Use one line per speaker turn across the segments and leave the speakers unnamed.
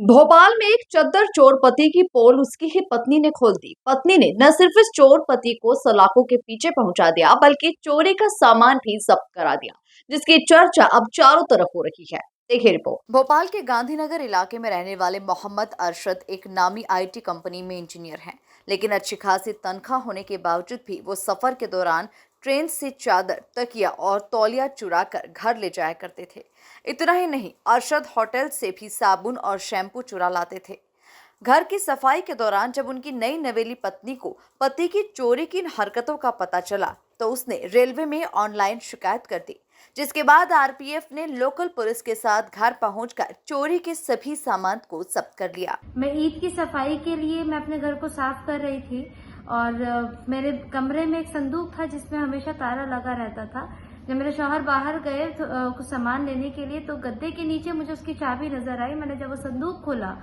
भोपाल में एक चद्दर चोर पति की पोल उसकी ही पत्नी ने खोल दी। पत्नी ने न सिर्फ इस चोर पति को सलाखों के पीछे पहुंचा दिया, बल्कि चोरी का सामान भी जब्त करा दिया, जिसकी चर्चा अब चारों तरफ हो रही है। देखिए रिपोर्ट। भोपाल के गांधीनगर इलाके में रहने वाले मोहम्मद अरशद एक नामी आईटी कंपनी में इंजीनियर हैं, लेकिन अच्छी खासी तनख्वाह होने के बावजूद भी वो सफर के दौरान ट्रेन से चादर, तकिया और तौलिया चुरा कर घर ले जाया करते थे। इतना ही नहीं, अरशद होटल से भी साबुन और शैम्पू चुरा लाते थे। घर की सफाई के दौरान जब उनकी नई नवेली पत्नी को पति की चोरी की इन हरकतों का पता चला, तो उसने रेलवे में ऑनलाइन शिकायत कर दी, जिसके बाद आरपीएफ ने लोकल पुलिस के साथ घर पहुंचकर चोरी के सभी सामान को जब्त कर लिया।
मैं ईद की सफाई के लिए मैं अपने घर को साफ कर रही थी और मेरे कमरे में एक संदूक था जिसमें हमेशा ताला लगा रहता था। जब मेरे शौहर बाहर गए तो कुछ सामान लेने के लिए, तो गद्दे के नीचे मुझे उसकी चाबी नजर आई। मैंने जब वो संदूक खोला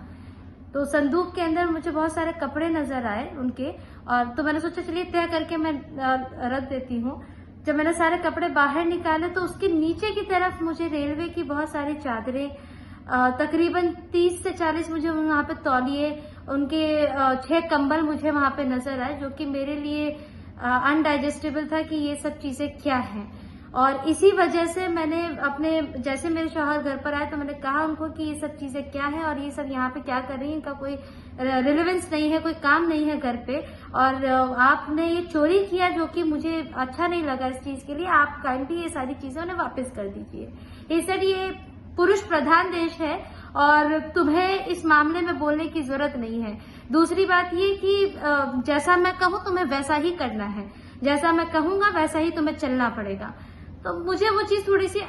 तो संदूक के अंदर मुझे बहुत सारे कपड़े नजर आए उनके, और तो मैंने सोचा चलिए तय करके मैं रख देती हूँ। जब मैंने सारे कपड़े बाहर निकाले तो उसके नीचे की तरफ मुझे रेलवे की बहुत सारी चादरें, तकरीबन 30 से 40 मुझे वहाँ पे तौलिए, उनके 6 कंबल मुझे वहाँ पे नजर आए, जो कि मेरे लिए अनडाइजेस्टेबल था कि ये सब चीजें क्या हैं। और इसी वजह से मैंने अपने, जैसे मेरे शौहर घर पर आए तो मैंने कहा उनको कि ये सब चीजें क्या है और ये सब यहाँ पे क्या कर रही है, इनका कोई रिलेवेंस नहीं है, कोई काम नहीं है घर पे, और आपने ये चोरी किया जो कि मुझे अच्छा नहीं लगा। इस चीज के लिए आप काइंडली ये सारी चीजें उन्हें वापस कर दीजिए। ये सर, ये पुरुष प्रधान देश है और तुम्हें इस मामले में बोलने की जरूरत नहीं है। दूसरी बात ये कि जैसा मैं कहूँ तुम्हें वैसा ही करना है, जैसा मैं कहूंगा वैसा ही तुम्हें चलना पड़ेगा। तो मुझे वो चीज थोड़ी सी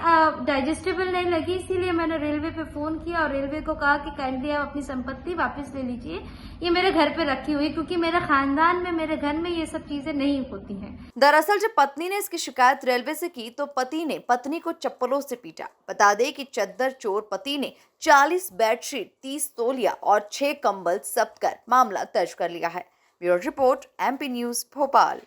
डाइजेस्टेबल नहीं लगी, इसीलिए मैंने रेलवे पे फोन किया और रेलवे को कहा कि काइंडली आप अपनी संपत्ति वापस ले लीजिए, ये मेरे घर पे रखी हुई, क्योंकि मेरे खानदान में, मेरे घर में ये सब चीजें नहीं होती हैं।
दरअसल जब पत्नी ने इसकी शिकायत रेलवे से की, तो पति ने पत्नी को चप्पलों से पीटा। बता दें कि चद्दर चोर पति ने 40 बेडशीट, 30 तौलिया और 6 कंबल जब्त कर मामला दर्ज कर लिया है। Bureau report, MP news, Bhopal.